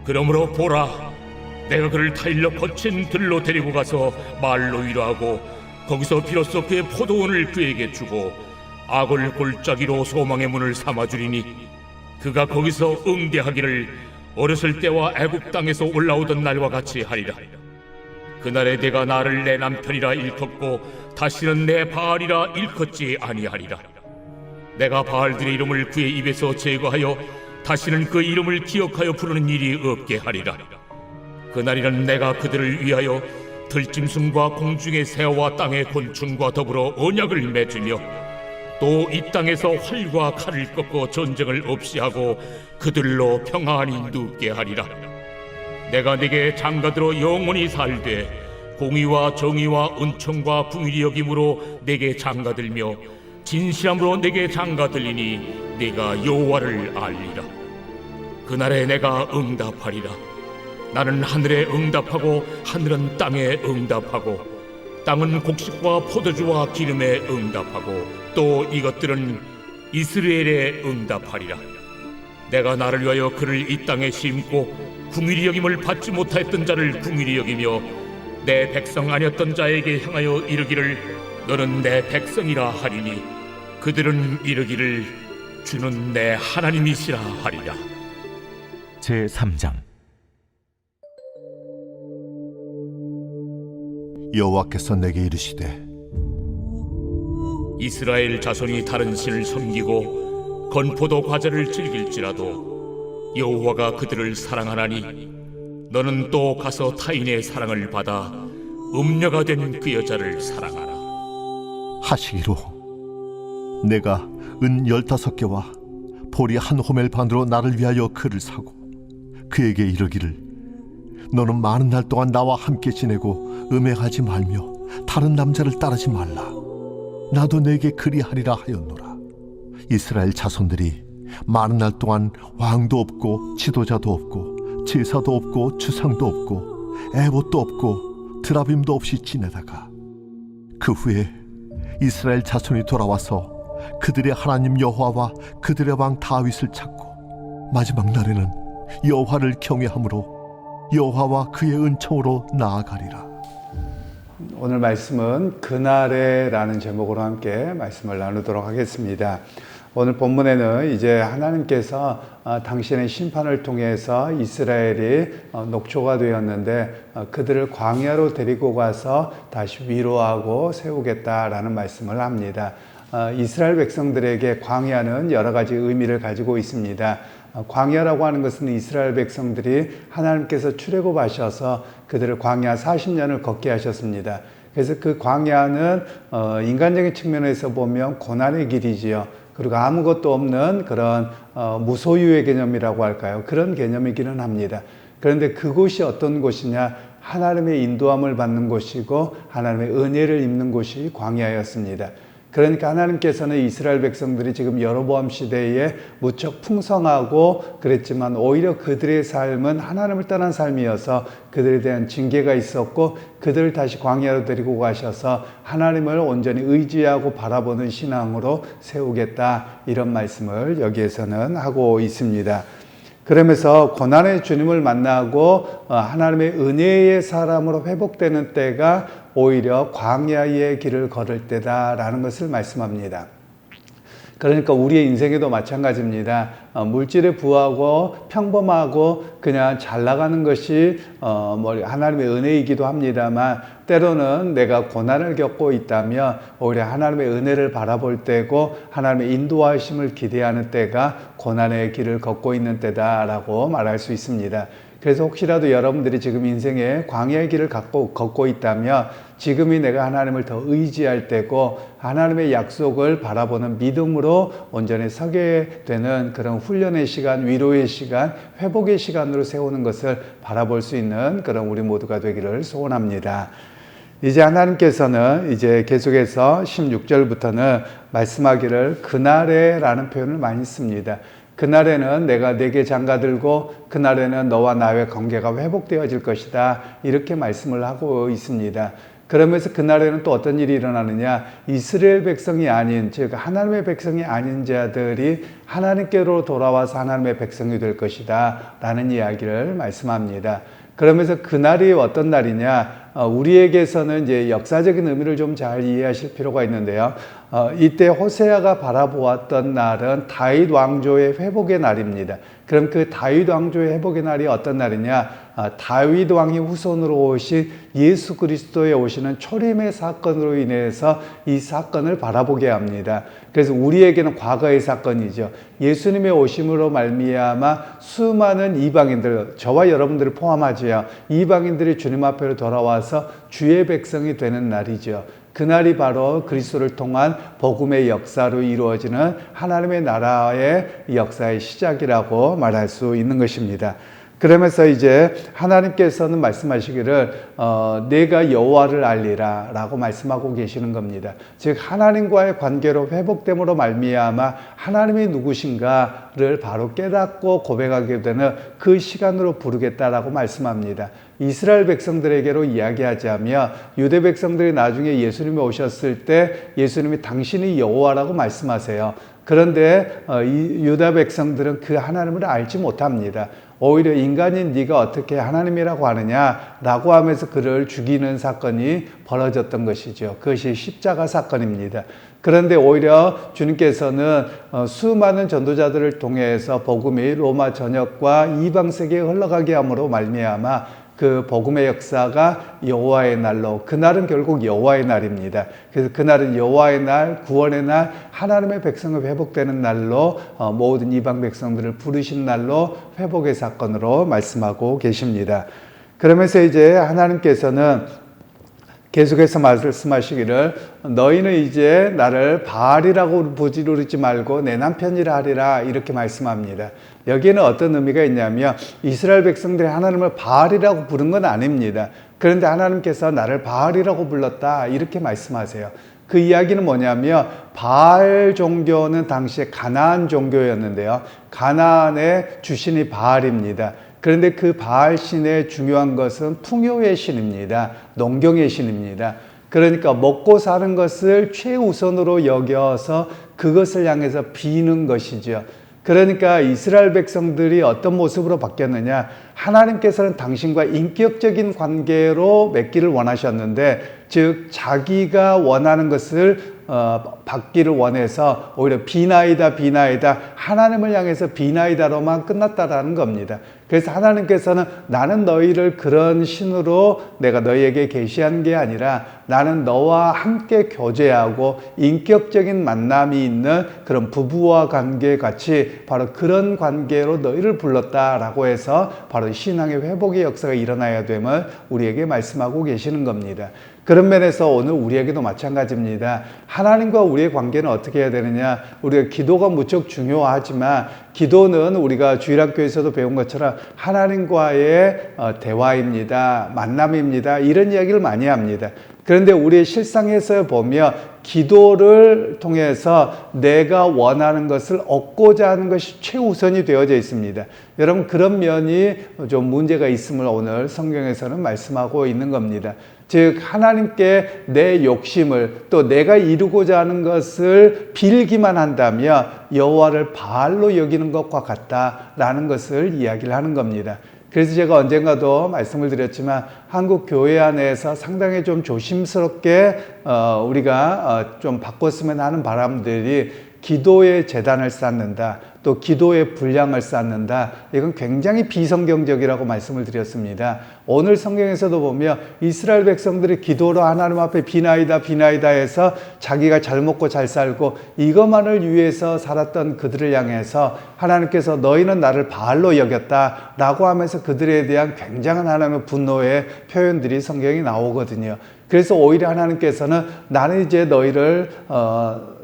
그러므로 보라, 내가 그를 타일러 거친 들로 데리고 가서 말로 위로하고 거기서 비로소 그의 포도원을 그에게 주고 악을 골짜기로 소망의 문을 삼아주리니 그가 거기서 응대하기를 어렸을 때와 애굽 땅에서 올라오던 날과 같이 하리라. 그날에 내가 나를 내 남편이라 일컫고 다시는 내 바알이라 일컫지 아니하리라. 내가 바알들의 이름을 그의 입에서 제거하여 다시는 그 이름을 기억하여 부르는 일이 없게 하리라. 그날에는 내가 그들을 위하여 들짐승과 공중의 새와 땅의 곤충과 더불어 언약을 맺으며 또 이 땅에서 활과 칼을 꺾어 전쟁을 없이 하고 그들로 평안히 눕게 하리라. 내가 네게 장가들어 영원히 살되 공의와 정의와 은총과 긍휼히 여김으로 네게 장가들며 진실함으로 네게 장가들리니 네가 여호와를 알리라. 그날에 내가 응답하리라. 나는 하늘에 응답하고 하늘은 땅에 응답하고 땅은 곡식과 포도주와 기름에 응답하고 또 이것들은 이스라엘에 응답하리라. 내가 나를 위하여 그를 이 땅에 심고 긍휼히 여김을 받지 못하였던 자를 긍휼히 여기며 내 백성 아니었던 자에게 향하여 이르기를 너는 내 백성이라 하리니 그들은 이르기를 주는 내 하나님이시라 하리라. 제3장. 여호와께서 내게 이르시되 이스라엘 자손이 다른 신을 섬기고 건포도 과자를 즐길지라도 여호와가 그들을 사랑하나니 너는 또 가서 타인의 사랑을 받아 음녀가 된 그 여자를 사랑하라. 하시기로 내가 은 15개와 보리 한 호멜 반으로 나를 위하여 그를 사고 그에게 이르기를 너는 많은 날 동안 나와 함께 지내고 음행하지 말며 다른 남자를 따르지 말라. 나도 내게 그리하리라 하였노라. 이스라엘 자손들이 많은 날 동안 왕도 없고 지도자도 없고 제사도 없고 주상도 없고 에봇도 없고 드라빔도 없이 지내다가 그 후에 이스라엘 자손이 돌아와서 그들의 하나님 여호와와 그들의 왕 다윗을 찾고 마지막 날에는 여호와를 경외함으로 여호와와 그의 은총으로 나아가리라. 오늘 말씀은 그날에라는 제목으로 함께 말씀을 나누도록 하겠습니다. 오늘 본문에는 이제 하나님께서 당신의 심판을 통해서 이스라엘이 녹초가 되었는데 그들을 광야로 데리고 가서 다시 위로하고 세우겠다라는 말씀을 합니다. 이스라엘 백성들에게 광야는 여러 가지 의미를 가지고 있습니다. 광야라고 하는 것은 이스라엘 백성들이 하나님께서 출애굽하셔서 그들을 광야 40년을 걷게 하셨습니다. 그래서 그 광야는 인간적인 측면에서 보면 고난의 길이지요. 그리고 아무것도 없는 그런 무소유의 개념이라고 할까요? 그런 개념이기는 합니다. 그런데 그곳이 어떤 곳이냐? 하나님의 인도함을 받는 곳이고 하나님의 은혜를 입는 곳이 광야였습니다. 그러니까 하나님께서는 이스라엘 백성들이 지금 여로보암 시대에 무척 풍성하고 그랬지만 오히려 그들의 삶은 하나님을 떠난 삶이어서 그들에 대한 징계가 있었고 그들을 다시 광야로 데리고 가셔서 하나님을 온전히 의지하고 바라보는 신앙으로 세우겠다, 이런 말씀을 여기에서는 하고 있습니다. 그러면서 고난의 주님을 만나고 하나님의 은혜의 사람으로 회복되는 때가 오히려 광야의 길을 걸을 때다라는 것을 말씀합니다. 그러니까 우리의 인생에도 마찬가지입니다. 물질에 부하고 평범하고 그냥 잘 나가는 것이 하나님의 은혜이기도 합니다만 때로는 내가 고난을 겪고 있다면 오히려 하나님의 은혜를 바라볼 때고 하나님의 인도하심을 기대하는 때가 고난의 길을 걷고 있는 때다라고 말할 수 있습니다. 그래서 혹시라도 여러분들이 지금 인생에 광야의 길을 걷고 있다면 지금이 내가 하나님을 더 의지할 때고 하나님의 약속을 바라보는 믿음으로 온전히 서게 되는 그런 훈련의 시간, 위로의 시간, 회복의 시간으로 세우는 것을 바라볼 수 있는 그런 우리 모두가 되기를 소원합니다. 이제 하나님께서는 이제 계속해서 16절부터는 말씀하기를 그날에 라는 표현을 많이 씁니다. 그날에는 내가 네게 장가들고 그날에는 너와 나의 관계가 회복되어질 것이다, 이렇게 말씀을 하고 있습니다. 그러면서 그날에는 또 어떤 일이 일어나느냐, 이스라엘 백성이 아닌, 즉 하나님의 백성이 아닌 자들이 하나님께로 돌아와서 하나님의 백성이 될 것이다 라는 이야기를 말씀합니다. 그러면서 그날이 어떤 날이냐, 우리에게서는 이제 역사적인 의미를 좀 잘 이해하실 필요가 있는데요. 이때 호세아가 바라보았던 날은 다윗 왕조의 회복의 날입니다. 그럼 그 다윗 왕조의 회복의 날이 어떤 날이냐? 다윗 왕의 후손으로 오신 예수 그리스도에 오시는 초림의 사건으로 인해서 이 사건을 바라보게 합니다. 그래서 우리에게는 과거의 사건이죠. 예수님의 오심으로 말미암아 수많은 이방인들, 저와 여러분들을 포함하지요, 이방인들이 주님 앞으로 돌아와서 주의 백성이 되는 날이죠. 그날이 바로 그리스도를 통한 복음의 역사로 이루어지는 하나님의 나라의 역사의 시작이라고 말할 수 있는 것입니다. 그러면서 이제 하나님께서는 말씀하시기를 내가 여호와를 알리라 라고 말씀하고 계시는 겁니다. 즉 하나님과의 관계로 회복됨으로 말미암아 하나님이 누구신가를 바로 깨닫고 고백하게 되는 그 시간으로 부르겠다라고 말씀합니다. 이스라엘 백성들에게로 이야기하자면 유대 백성들이 나중에 예수님이 오셨을 때 예수님이 당신이 여호와라고 말씀하세요. 그런데 유다 백성들은 그 하나님을 알지 못합니다. 오히려 인간인 네가 어떻게 하나님이라고 하느냐라고 하면서 그를 죽이는 사건이 벌어졌던 것이죠. 그것이 십자가 사건입니다. 그런데 오히려 주님께서는 수많은 전도자들을 통해서 복음이 로마 전역과 이방 세계에 흘러가게 함으로 말미암아 그 복음의 역사가 여호와의 날로, 그날은 결국 여호와의 날입니다. 그래서 그날은 여호와의 날, 구원의 날, 하나님의 백성이 회복되는 날로 모든 이방 백성들을 부르신 날로 회복의 사건으로 말씀하고 계십니다. 그러면서 이제 하나님께서는 계속해서 말씀하시기를 너희는 이제 나를 바알이라고 부르지 말고 내 남편이라 하리라 이렇게 말씀합니다. 여기에는 어떤 의미가 있냐면 이스라엘 백성들이 하나님을 바알이라고 부른 건 아닙니다. 그런데 하나님께서 나를 바알이라고 불렀다 이렇게 말씀하세요. 그 이야기는 뭐냐면 바알 종교는 당시에 가나안 종교였는데요. 가나안의 주신이 바알입니다. 그런데 그 바알 신의 중요한 것은 풍요의 신입니다. 농경의 신입니다. 그러니까 먹고 사는 것을 최우선으로 여겨서 그것을 향해서 비는 것이죠. 그러니까 이스라엘 백성들이 어떤 모습으로 바뀌었느냐, 하나님께서는 당신과 인격적인 관계로 맺기를 원하셨는데, 즉 자기가 원하는 것을 받기를 원해서 오히려 비나이다 하나님을 향해서 비나이다로만 끝났다라는 겁니다. 그래서 하나님께서는 나는 너희를 그런 신으로 내가 너희에게 계시한 게 아니라 나는 너와 함께 교제하고 인격적인 만남이 있는 그런 부부와 관계 같이 바로 그런 관계로 너희를 불렀다라고 해서 바로 신앙의 회복의 역사가 일어나야 됨을 우리에게 말씀하고 계시는 겁니다. 그런 면에서 오늘 우리에게도 마찬가지입니다. 하나님과 우리의 관계는 어떻게 해야 되느냐? 우리가 기도가 무척 중요하지만 기도는 우리가 주일학교에서도 배운 것처럼 하나님과의 대화입니다. 만남입니다. 이런 이야기를 많이 합니다. 그런데 우리의 실상에서 보면 기도를 통해서 내가 원하는 것을 얻고자 하는 것이 최우선이 되어져 있습니다. 여러분 그런 면이 좀 문제가 있음을 오늘 성경에서는 말씀하고 있는 겁니다. 즉 하나님께 내 욕심을 또 내가 이루고자 하는 것을 빌기만 한다면 여호와를 바알로 여기는 것과 같다라는 것을 이야기를 하는 겁니다. 그래서 제가 언젠가도 말씀을 드렸지만 한국 교회 안에서 상당히 좀 조심스럽게 우리가 좀 바꿨으면 하는 바람들이 기도의 재단을 쌓는다, 또 기도의 분량을 쌓는다. 이건 굉장히 비성경적이라고 말씀을 드렸습니다. 오늘 성경에서도 보면 이스라엘 백성들이 기도로 하나님 앞에 비나이다 해서 자기가 잘 먹고 잘 살고 이것만을 위해서 살았던 그들을 향해서 하나님께서 너희는 나를 바알로 여겼다 라고 하면서 그들에 대한 굉장한 하나님의 분노의 표현들이 성경에 나오거든요. 그래서 오히려 하나님께서는 나는 이제 너희를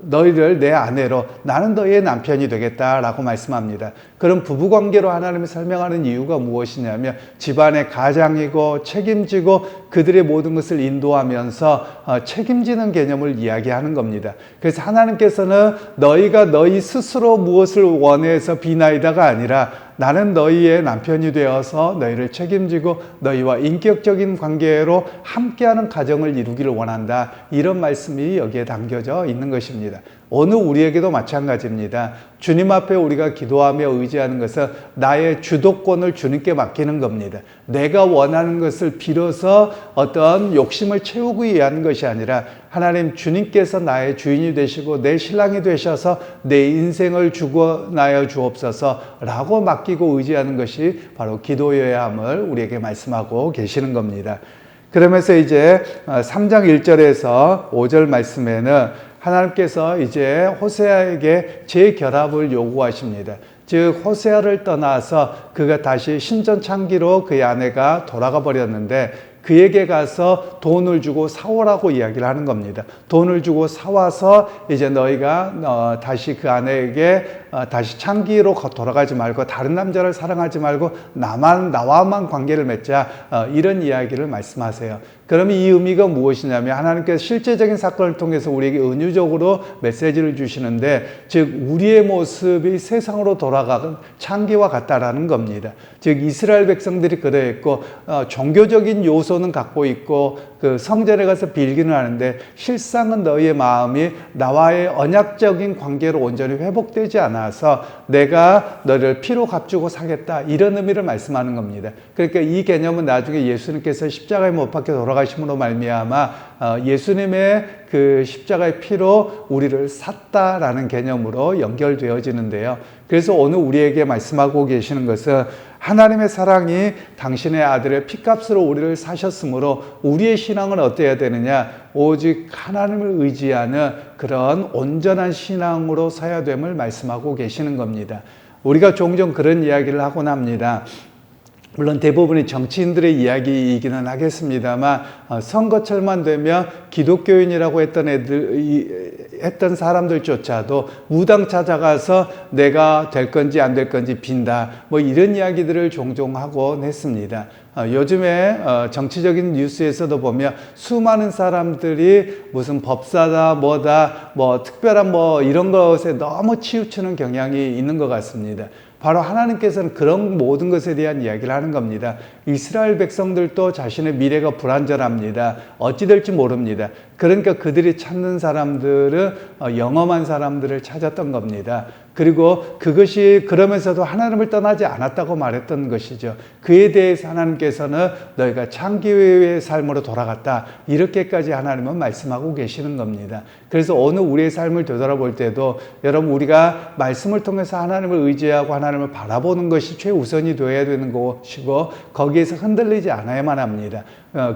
너희를 내 아내로, 나는 너희의 남편이 되겠다라고 말씀합니다. 그럼 부부관계로 하나님이 설명하는 이유가 무엇이냐면 집안의 가장이고 책임지고 그들의 모든 것을 인도하면서 책임지는 개념을 이야기하는 겁니다. 그래서 하나님께서는 너희가 너희 스스로 무엇을 원해서 비나이다가 아니라 나는 너희의 남편이 되어서 너희를 책임지고 너희와 인격적인 관계로 함께하는 가정을 이루기를 원한다. 이런 말씀이 여기에 담겨져 있는 것입니다. 어느 우리에게도 마찬가지입니다. 주님 앞에 우리가 기도하며 의지하는 것은 나의 주도권을 주님께 맡기는 겁니다. 내가 원하는 것을 빌어서 어떤 욕심을 채우기 위한 것이 아니라 하나님 주님께서 나의 주인이 되시고 내 신랑이 되셔서 내 인생을 주관하여 주옵소서 라고 맡기고 의지하는 것이 바로 기도여야 함을 우리에게 말씀하고 계시는 겁니다. 그러면서 이제 3장 1절에서 5절 말씀에는 하나님께서 이제 호세아에게 재결합을 요구하십니다. 즉 호세아를 떠나서 그가 다시 신전창기로 그의 아내가 돌아가 버렸는데 그에게 가서 돈을 주고 사오라고 이야기를 하는 겁니다. 돈을 주고 사와서 이제 너희가 다시 그 아내에게 다시 창기로 돌아가지 말고 다른 남자를 사랑하지 말고 나와만 관계를 맺자, 이런 이야기를 말씀하세요. 그러면 이 의미가 무엇이냐면 하나님께서 실제적인 사건을 통해서 우리에게 은유적으로 메시지를 주시는데, 즉 우리의 모습이 세상으로 돌아가는 창기와 같다라는 겁니다. 즉 이스라엘 백성들이 그러했고 종교적인 요소는 갖고 있고 그 성전에 가서 빌기는 하는데 실상은 너희의 마음이 나와의 언약적인 관계로 온전히 회복되지 않아서 내가 너를 피로 값주고 사겠다, 이런 의미를 말씀하는 겁니다. 그러니까 이 개념은 나중에 예수님께서 십자가에 못 박혀 돌아가심으로 말미암아 예수님의 그 십자가의 피로 우리를 샀다라는 개념으로 연결되어지는데요. 그래서 오늘 우리에게 말씀하고 계시는 것은 하나님의 사랑이 당신의 아들의 피값으로 우리를 사셨으므로 우리의 신앙은 어때야 되느냐? 오직 하나님을 의지하는 그런 온전한 신앙으로 서야 됨을 말씀하고 계시는 겁니다. 우리가 종종 그런 이야기를 하곤 합니다. 물론 대부분이 정치인들의 이야기이기는 하겠습니다만 선거철만 되면 기독교인이라고 했던 사람들조차도 무당 찾아가서 내가 될 건지 안 될 건지 빈다, 뭐 이런 이야기들을 종종 하곤 했습니다. 요즘에 정치적인 뉴스에서도 보면 수많은 사람들이 무슨 법사다 뭐다 뭐 특별한 뭐 이런 것에 너무 치우치는 경향이 있는 것 같습니다. 바로 하나님께서는 그런 모든 것에 대한 이야기를 하는 겁니다. 이스라엘 백성들도 자신의 미래가 불안전합니다. 어찌 될지 모릅니다. 그러니까 그들이 찾는 사람들은 영험한 사람들을 찾았던 겁니다. 그리고 그것이 그러면서도 하나님을 떠나지 않았다고 말했던 것이죠. 그에 대해서 하나님께서는 너희가 창기의 삶으로 돌아갔다, 이렇게까지 하나님은 말씀하고 계시는 겁니다. 그래서 오늘 우리의 삶을 되돌아볼 때도 여러분, 우리가 말씀을 통해서 하나님을 의지하고 하나님을 바라보는 것이 최우선이 되어야 되는 것이고 거기에서 흔들리지 않아야만 합니다.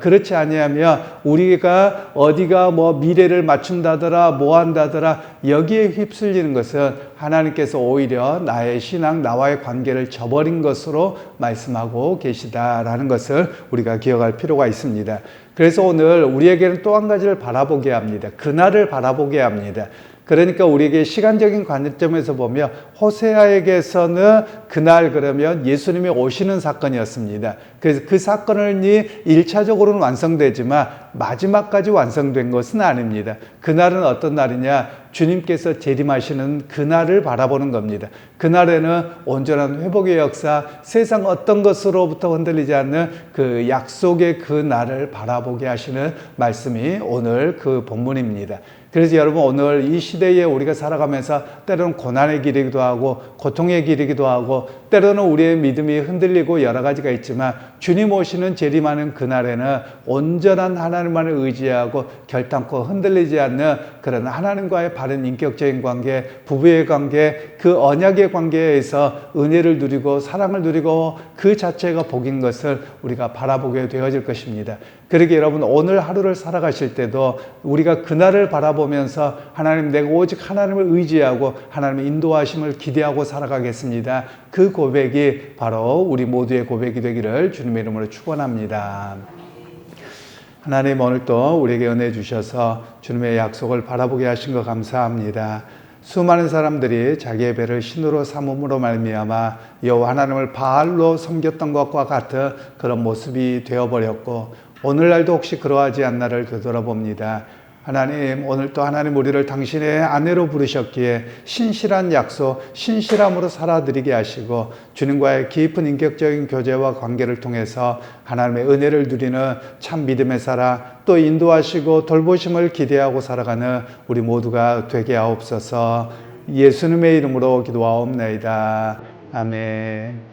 그렇지 아니하면 우리가 어디가 뭐 미래를 맞춘다더라 뭐 한다더라 여기에 휩쓸리는 것은 하나님께서 오히려 나의 신앙, 나와의 관계를 저버린 것으로 말씀하고 계시다라는 것을 우리가 기억할 필요가 있습니다. 그래서 오늘 우리에게는 또 한 가지를 바라보게 합니다. 그날을 바라보게 합니다. 그러니까 우리에게 시간적인 관점에서 보면 호세아에게서는 그날 그러면 예수님이 오시는 사건이었습니다. 그래서 그 사건이 1차적으로는 완성되지만 마지막까지 완성된 것은 아닙니다. 그날은 어떤 날이냐? 주님께서 재림하시는 그날을 바라보는 겁니다. 그날에는 온전한 회복의 역사, 세상 어떤 것으로부터 흔들리지 않는 그 약속의 그 날을 바라보게 하시는 말씀이 오늘 그 본문입니다. 그래서 여러분, 오늘 이 시대에 우리가 살아가면서 때로는 고난의 길이기도 하고 고통의 길이기도 하고 때로는 우리의 믿음이 흔들리고 여러 가지가 있지만 주님 오시는 재림하는 그날에는 온전한 하나님만을 의지하고 결단코 흔들리지 않는 그런 하나님과의 바른 인격적인 관계, 부부의 관계, 그 언약의 관계에서 은혜를 누리고 사랑을 누리고 그 자체가 복인 것을 우리가 바라보게 되어질 것입니다. 그러게 여러분, 오늘 하루를 살아가실 때도 우리가 그날을 바라보면서 하나님, 내가 오직 하나님을 의지하고 하나님의 인도하심을 기대하고 살아가겠습니다. 그 고백이 바로 우리 모두의 고백이 되기를 주님의 이름으로 축원합니다. 하나님 오늘 또 우리에게 은혜 주셔서 주님의 약속을 바라보게 하신 것 감사합니다. 수많은 사람들이 자기의 배를 신으로 삼음으로 말미암아 여호와 하나님을 바알로 섬겼던 것과 같은 그런 모습이 되어버렸고 오늘날도 혹시 그러하지 않나를 되돌아봅니다. 하나님 오늘 또 하나님 우리를 당신의 아내로 부르셨기에 신실한 약속, 신실함으로 살아드리게 하시고 주님과의 깊은 인격적인 교제와 관계를 통해서 하나님의 은혜를 누리는 참 믿음의 사람, 또 인도하시고 돌보심을 기대하고 살아가는 우리 모두가 되게 하옵소서. 예수님의 이름으로 기도하옵나이다. 아멘.